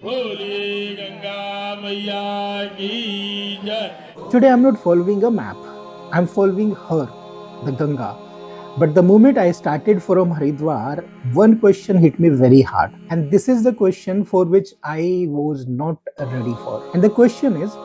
बोलिए गंगा मैया की जय। Today I'm not following a map. I'm following her, the Ganga. But the moment I started from Haridwar, one question hit me very hard. And this is the question for which I was not ready for. And the question is,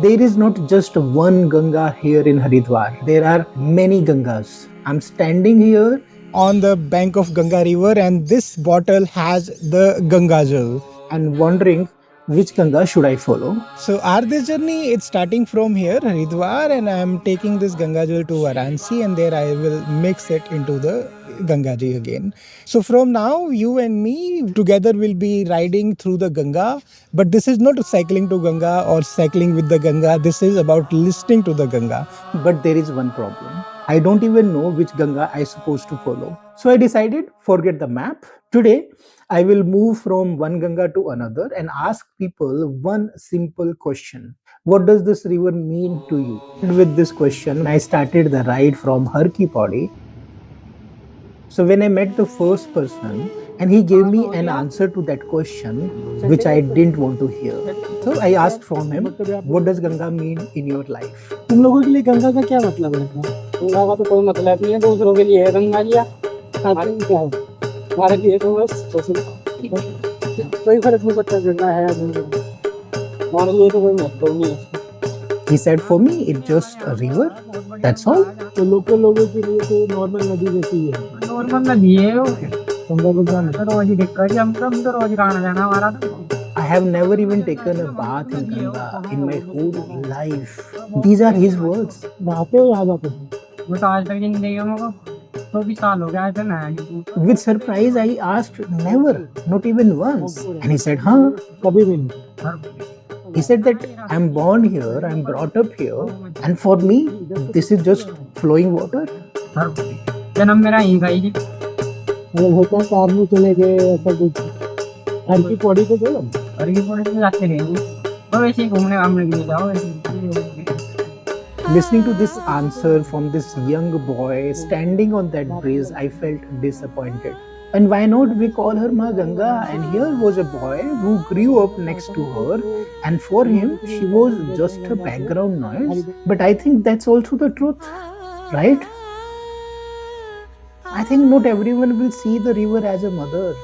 there is not just one Ganga here in Haridwar. There are many Gangas. I'm standing here on the bank of Ganga river and this bottle has the Ganga Jal and wondering which Ganga should I follow. So our this journey it's starting from here Haridwar and I am taking this Ganga Jal to Varanasi and there I will mix it into the Ganga Ji again. So from now you and me together will be riding through the Ganga, but this is not cycling to Ganga or cycling with the Ganga. This is about listening to the Ganga. But there is one problem. I don't even know which Ganga I supposed to follow. So I decided forget the map. Today I will move from one Ganga to another and ask people one simple question. What does this river mean to you? And with this question, I started the ride from Har Ki Pauri. So when I met the first person and he gave me an answer to that question which I didn't want to hear. So I asked from him, what does Ganga mean in your life? तुम लोगों के लिए गंगा का क्या मतलब है? गंगा का तो कोई मतलब नहीं है, दूसरों के लिए है गंगा जी। हमारे लिए क्या है? हमारे लिए तो बस कोई फर्क नहीं पड़ता गंगा है या नहीं है। हमारे लिए तो कोई मतलब नहीं है। He said, for me, it's just a river. That's all. तो लोकल लोगों के लिए तो नॉर्मल नदी जैसी ही है। नॉर्मल नदी है वो। गंगा को जाना तो रोज ही दिक्कत है, हम तो रोज आना जाना हमारा तो। I have never even taken a bath in Ganga in my whole life. These are his words. नहाते हो या जाते हो? वो तो आज तक जिंदगी में को तो भी साल हो गया ऐसे नहाया। With surprise, I asked, never, not even once. And he said, हाँ, कभी भी नहीं। He said that I'm born here, I'm brought up here, and for me, this is just flowing water. जन्म मेरा यहीं का ही। अगर होता है कार में चले गए ऐसा कुछ। हर की पौड़ी पे चलो। हर की पौड़ी पे जाते रहेंगे। तो वैसे ही घूमने वामने के लिए जाओ ऐसे। Listening to this answer from this young boy standing on that bridge, I felt disappointed. And why not we call her Ma Ganga? And here was a boy who grew up next to her, and for him, she was just a background noise. But I think that's also the truth, right? I think not everyone will see the river as a mother.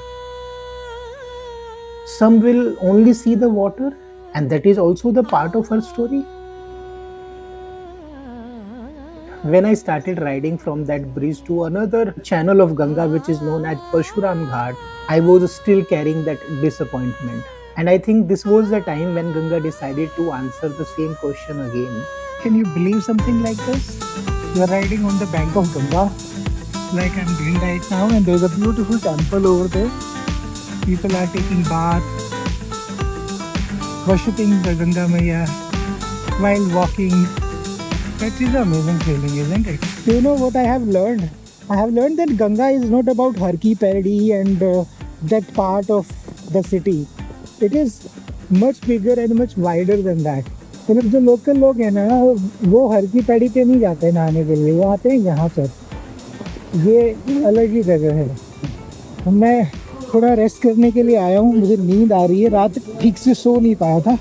Some will only see the water, and that is also the part of her story. When I started riding from that bridge to another channel of Ganga, which is known as Parshuram Ghat, I was still carrying that disappointment. And I think this was the time when Ganga decided to answer the same question again. Can you believe something like this? You are riding on the bank of Ganga, like I'm doing right now, and there's a beautiful temple over there. People are taking baths, worshipping the Ganga Maya while walking. That is an amazing feeling, isn't it? You know what I have learned? I have learned that Ganga is not about Har Ki Pauri and that part of the city. It is much bigger and much wider than that. मतलब जो local लोग हैं ना वो हर की पैड़ी पे नहीं जाते नहाने के लिए, वो आते हैं यहाँ पर। ये अलग ही जगह है। मैं थोड़ा रेस्ट करने के लिए आया हूँ, मुझे नींद आ रही है, रात ठीक से सो नहीं पाया था,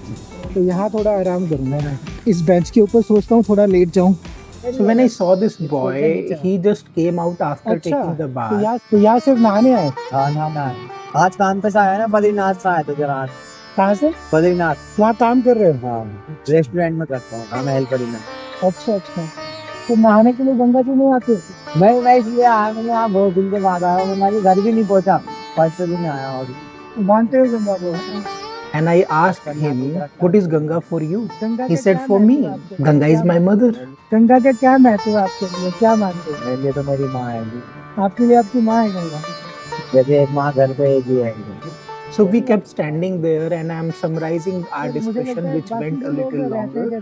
तो यहाँ थोड़ा आराम करूँगा मैं। इस बेंच के ऊपर सोचता हूँ थोड़ा लेट जाऊँ। So when I saw this boy, he just came out after taking the bath. तो यहाँ सिर्फ नहाने आए? हाँ नहाना है। आज काम पे से आया ना, बद्रीनाथ से आया था जरा आज। कहाँ से? बद्रीनाथ। वहाँ काम कर रहे हो? हाँ, रेस्टोरेंट में करता हूँ, हाँ मैं हेल्पर में। अच्छा अच्छा। तो नहाने के लिए गंगा जी नहीं आते? मैं इसलिए आया, मैंने यहाँ बहुत दिन के बाद आया, मैं घर भी नहीं पहुँचा, फर्स्ट दिन आया और मानते हो गंगा को? And I asked him, what is Ganga for you? He said, for me, Ganga is my mother. Ganga का क्या महत्व है आपके लिए? क्या मानते हैं? मेरे लिए तो मेरी माँ है। आपके लिए आपकी माँ है गंगा? जैसे एक माँ घर पे एक ही है। So we kept standing there and I'm summarizing our discussion which went a little longer.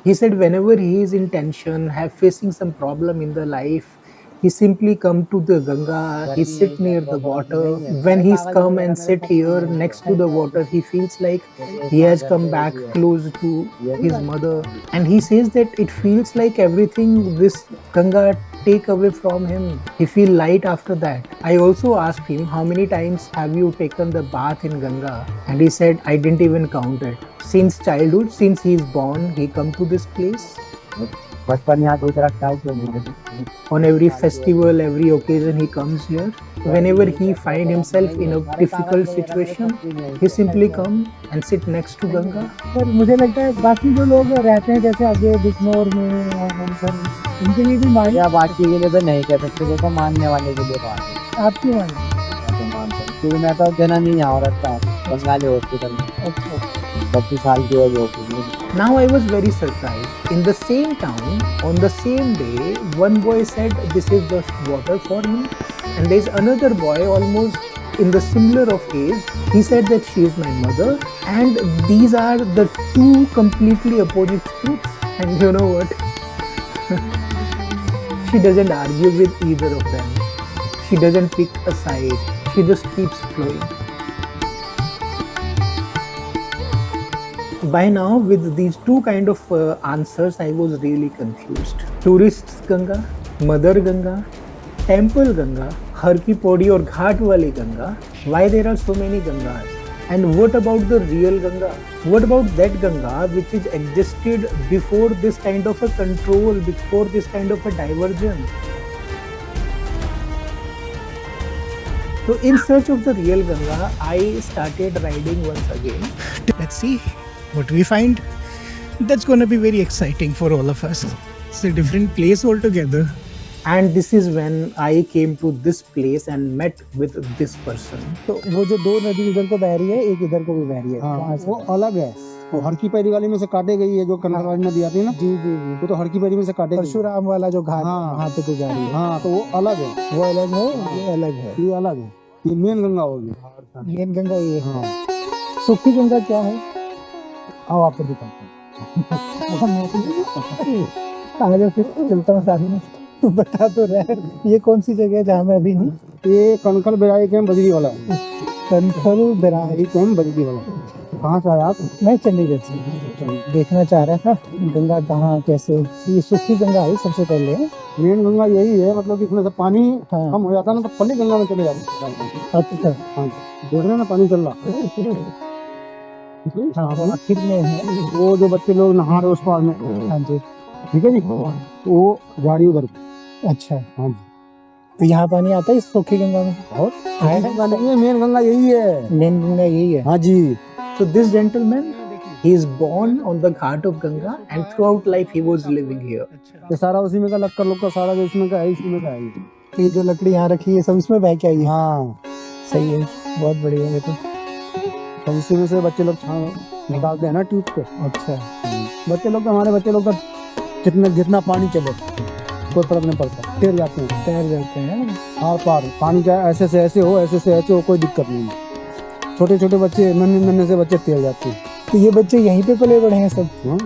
He said whenever he is in tension, facing some problem in the life, he simply come to the Ganga, he sit near the water. When he's come and sit here next to the water, he feels like he has come back close to his mother. And he says that it feels like everything this Ganga take away from him? He feel light after that. I also asked him, how many times have you taken the bath in Ganga? And he said, I didn't even count it. Since childhood, since he is born, he come to this place. बचपन यहाँ दूध रखता है तो On every festival, every occasion he comes here. Whenever he find himself in a difficult situation, he simply come and sit next to Ganga. पर मुझे लगता है बाकी जो लोग रहते हैं जैसे आगे बिजनौर में उनके लिए भी मान या बाकी के लिए तो नहीं कह सकते, जैसा मानने वाले के लिए बात आपकी मानते क्योंकि मैं तो जना नहीं यहाँ रखता बंगाली हॉस्पिटल में 32 साल की वजह होती है। Now I was very surprised. In the same town, on the same day, one boy said, this is just water for me. And there's another boy almost in the similar of age. He said that she is my mother. And these are the two completely opposite truths. And you know what? She doesn't argue with either of them. She doesn't pick a side. She just keeps flowing. By now, with these two kind of answers, I was really confused. Tourists Ganga, Mother Ganga, Temple Ganga, Har Ki Pauri or Ghat Wali Ganga. Why there are so many Gangas? And what about the real Ganga? What about that Ganga which is existed before this kind of a control, before this kind of a divergence? So in search of the real Ganga, I started riding once again. Let's see what we find. That's going to be very exciting for all of us. It's a different place altogether. And this is when I came to this place and met with this person. तो वो जो दो नदी उधर को बह रही है, एक इधर को भी बह रही है। हाँ, वो अलग है। वो हर की पैरी वाली में से काटे गई है, जो कनकराज नदी आती है ना। जी जी जी। वो तो हर की पैरी में से काटे गई। परशुराम वाला जो घाट हाँ, वहाँ पे तो जा रही है। हाँ, तो वो अलग है। वो अलग है, ये अलग है। ये अलग है। ये मेन गंगा होगी। मेन गंगा ये। हाँ। सूखी गंगा क्या है? आओ आपको दिखाता हूँ। आगे फिर चलता हूँ साथ में। बता तो रहे, ये कौन सी जगह है जहाँ मैं अभी हूँ? ये कनखल बिराई कैंप बजरी वाला। कनखल बिराई कैंप बजरी वाला। कहाँ से आए आप? मैं चंडीगढ़ से देखना चाह रहा था गंगा कहाँ कैसे। ये सूखी गंगा है सबसे पहले। मेन गंगा यही है, मतलब कि इसमें से पानी हाँ। कम हो जाता है ना तो पल्ली गंगा में चले जाते हैं। अच्छा हाँ, देख रहे हैं ना पानी चल रहा। हाँ, आखिर में है वो जो बच्चे लोग नहा रहे उस पार में। हाँ जी, ठीक है जी। वो गाड़ी उधर। अच्छा हाँ जी। तो यहाँ पानी आता है इस सूखी गंगा में? और गंगा नहीं है, मेन गंगा यही है। मेन गंगा यही है। हाँ जी। So this gentleman, he is born on the Ghat of Ganga and throughout life he was living here. ये सारा उसी में का लक्कर लोग का सारा जो इसमें का है, इसी में का है। तो ये जो लकड़ी यहाँ रखी है सब इसमें बह के आई है? हाँ सही है, बहुत बढ़िया है। तो इसी में से बच्चे लोग छान निकालते हैं ना ट्यूब पे। अच्छा, बच्चे लोग तो हमारे बच्चे लोग का जितना पानी चले कोई फर्क नहीं पड़ता, तैर जाते हैं। तैर जाते हैं आर पार पानी चाहे ऐसे से ऐसे हो, ऐसे से ऐसे हो, कोई दिक्कत नहीं है। छोटे छोटे बच्चे नन्हे नन्हे से बच्चे तैर जाते हैं। तो ये बच्चे यहीं पे पले बड़े हैं सब? हाँ,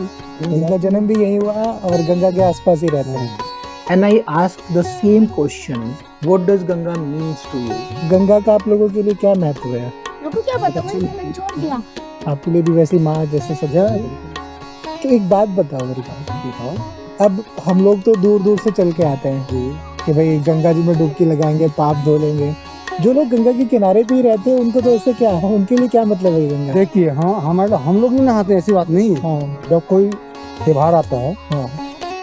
इनका जन्म भी यहीं हुआ और गंगा के आसपास ही रहते हैं। And I asked the same question, what does Ganga means to you? Ganga का आप लोगों के लिए क्या महत्व है? आपको क्या पता, मैंने छोड़ दिया। आपके लिए भी वैसी माँ जैसे सजा है। तो एक बात बताओ मेरे को, अब हम लोग तो दूर दूर से चल के आते हैं कि भाई गंगा जी में डुबकी लगाएंगे, पाप धो लेंगे। जो लोग गंगा के किनारे पे ही रहते हैं उनको तो उससे क्या है, उनके लिए क्या मतलब है गंगा? देखिए हाँ, हमारे हम लोग भी नहाते हैं, ऐसी बात नहीं है। हाँ जब कोई त्योहार आता है हाँ,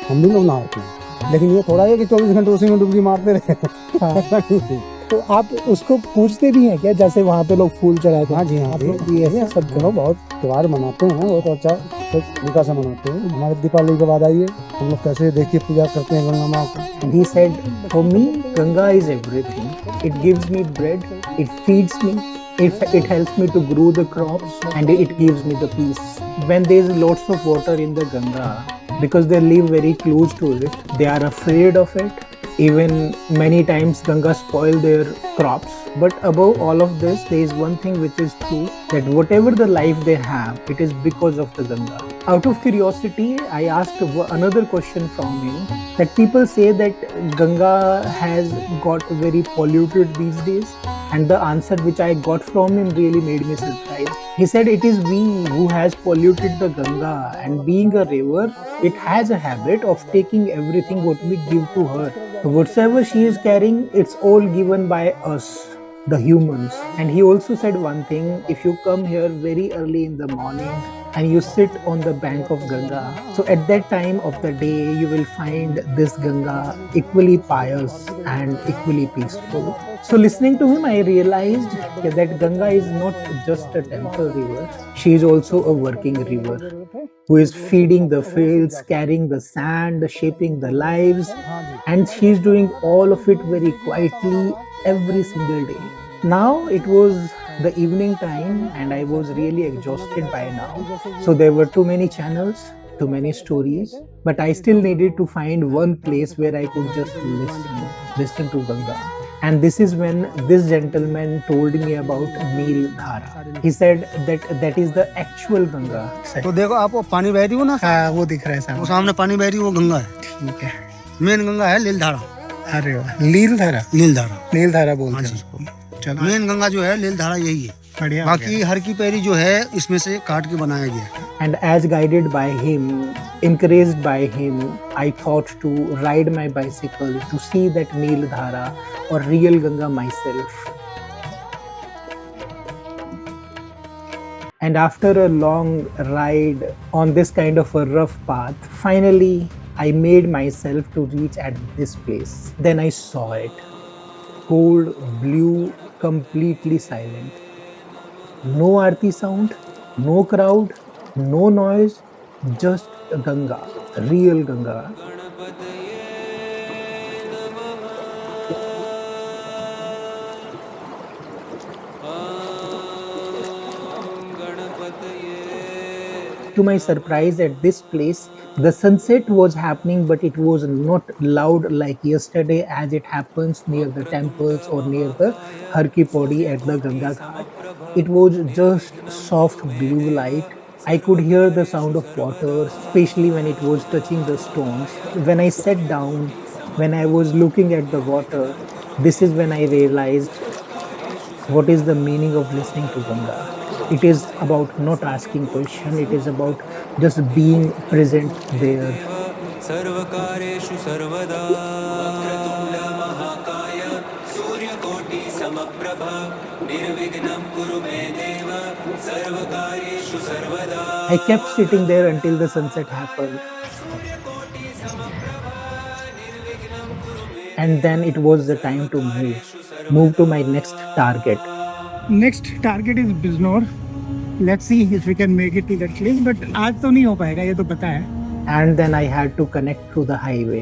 हम भी लोग नहाते हैं, लेकिन ये थोड़ा है कि 24 घंटे उसी में डुबकी मारते रहे। हाँ। तो आप उसको पूछते भी हैं क्या, जैसे वहाँ पे लोग फूल चढ़ाते हैं? हाँ जी, हाँ आप जी। लोग भी ऐसे सब चलो बहुत त्योहार मनाते हैं, बहुत अच्छा तरीका से मनाते हैं। हमारे दीपावली के बाद आइए, हम लोग कैसे देखिए पूजा करते हैं गंगा माँ को। And he said, for me, Ganga is everything. It gives me bread, it feeds me, it helps me to grow the crops, and it gives me the peace. When there is lots of water in the Ganga, because they live very close to it, they are afraid of it. Even many times Ganga spoil their crops. But above all of this, there is one thing which is true, that whatever the life they have, it is because of the Ganga. Out of curiosity, I asked another question from him, that people say that Ganga has got very polluted these days. And the answer which I got from him really made me surprised. He said it is we who has polluted the Ganga, and being a river, it has a habit of taking everything what we give to her. So whatsoever she is carrying, it's all given by us, the humans. And he also said one thing, if you come here very early in the morning and you sit on the bank of Ganga, so at that time of the day you will find this Ganga equally pious and equally peaceful. So listening to him, I realized that Ganga is not just a temple river, she is also a working river who is feeding the fields, carrying the sand, shaping the lives, and she is doing all of it very quietly every single day. Now it was the evening time and I was really exhausted by now. So there were too many channels, too many stories, but I still needed to find one place where I could just listen to Ganga. And this is when this gentleman told me about Neel Dhara. He said that is the actual Ganga. तो देखो आप वो पानी बह रही हो ना, हाँ वो दिख रहा है वो सामने. सामने पानी बह रही है, वो गंगा है. ठीक है. मेन गंगा है लीलधारा. अरे वाह, लीलधारा. लीलधारा नीलधारा बोलते हाँ हैं जी. उसको. चलो मेन गंगा जो है लीलधारा यही है. बढ़िया. बाकी हर की पैरी जो है इसमें से काट के बनाया गया है. And as guided by him, encouraged by him, I thought to ride my bicycle to see that Neel Dhara or real Ganga myself. And after a long ride on this kind of a rough path, finally I made myself to reach at this place. Then I saw it. Cold, blue, completely silent. No aarti sound, no crowd, no noise, just Ganga, real Ganga. To my surprise, at this place, the sunset was happening, but it was not loud like yesterday as it happens near the temples or near the Har Ki Pauri at the Ganga Ghat. It was just soft blue light. I could hear the sound of water, especially when it was touching the stones. When I sat down, when I was looking at the water, this is when I realized what is the meaning of listening to Ganga. It is about not asking question, it is about just being present there. सर्वकारेषु सर्वदा वक्रतुण्ड महाकाय सूर्यकोटि समप्रभ निर्विघ्नं कुरु मे देव सर्वकारेषु सर्वदा. I kept sitting there until the sunset happened. And then it was the time to move to my next target. Next target is Bijnor. Let's see if we can make it to that place, but आज तो नहीं हो पाएगा, ये तो पता है. And then I had to connect to the highway.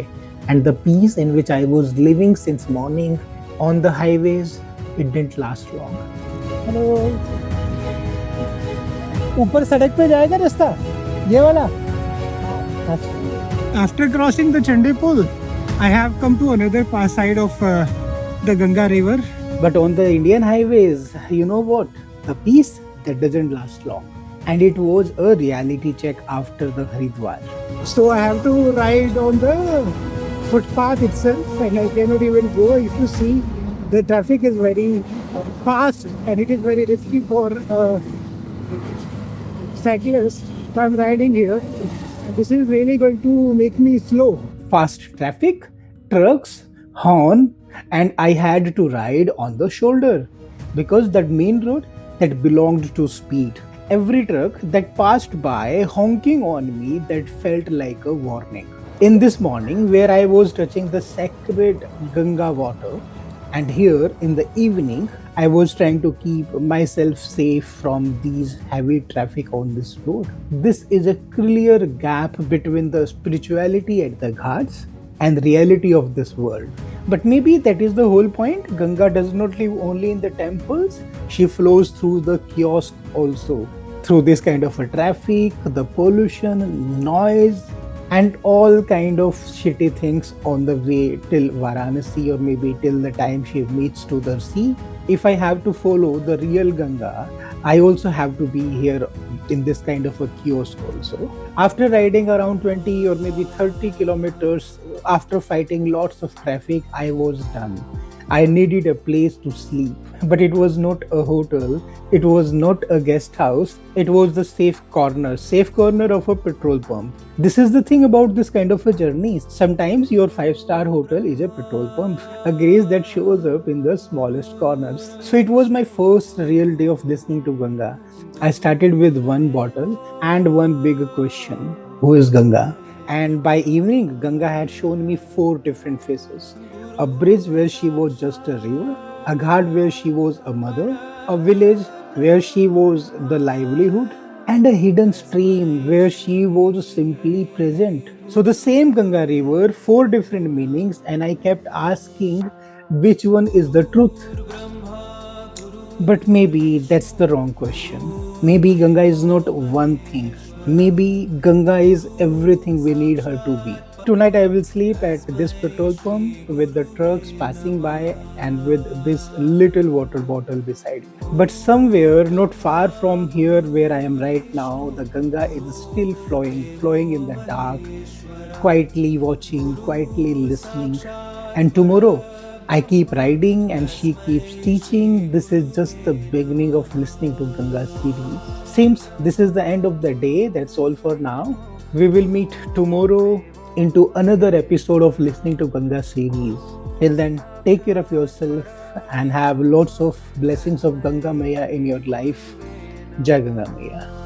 And the peace in which I was living since morning on the highways, it didn't last long. Hello, ऊपर सड़क पे जाएगा रास्ता ये वाला. After crossing the Chandi Pul, I have come to another side of the Ganga river. But on the Indian highways, you know what? The peace that doesn't last long. And it was a reality check after the Haridwar. So I have to ride on the footpath itself, and I cannot even go. If you see, the traffic is very fast and it is very risky for cyclists. So I'm riding here. This is really going to make me slow. Fast traffic, trucks, horn, and I had to ride on the shoulder because that main road that belonged to speed. Every truck that passed by honking on me, that felt like a warning. In this morning where I was touching the sacred Ganga water, and here in the evening I was trying to keep myself safe from these heavy traffic on this road. This is a clear gap between the spirituality at the ghats and reality of this world. But maybe that is the whole point. Ganga does not live only in the temples, she flows through the kiosk also. Through this kind of a traffic, the pollution, noise, and all kind of shitty things on the way till Varanasi, or maybe till the time she meets to the sea. If I have to follow the real Ganga, I also have to be here in this kind of a kiosk also. After riding around 20 or maybe 30 kilometers, after fighting lots of traffic, I was done. I needed a place to sleep. But it was not a hotel, it was not a guest house, it was the safe corner of a petrol pump. This is the thing about this kind of a journey. Sometimes your 5-star hotel is a petrol pump, a grace that shows up in the smallest corners. So it was my first real day of listening to Ganga. I started with one bottle and one big question: who is Ganga? And by evening, Ganga had shown me 4 different faces: a bridge where she was just a river, a ghat where she was a mother, a village where she was the livelihood, and a hidden stream where she was simply present. So, the same Ganga river, 4 different meanings, and I kept asking which one is the truth. But maybe that's the wrong question. Maybe Ganga is not one thing. Maybe Ganga is everything we need her to be. Tonight I will sleep at this petrol pump with the trucks passing by and with this little water bottle beside me. But somewhere not far from here where I am right now, the Ganga is still flowing in the dark, quietly watching, quietly listening. And tomorrow I keep riding and she keeps teaching. This is just the beginning of listening to Ganga series. Seems this is the end of the day. That's all for now. We will meet tomorrow into another episode of Listening to Ganga series. Till then, take care of yourself and have lots of blessings of Ganga Maya in your life. Jai Ganga Maya.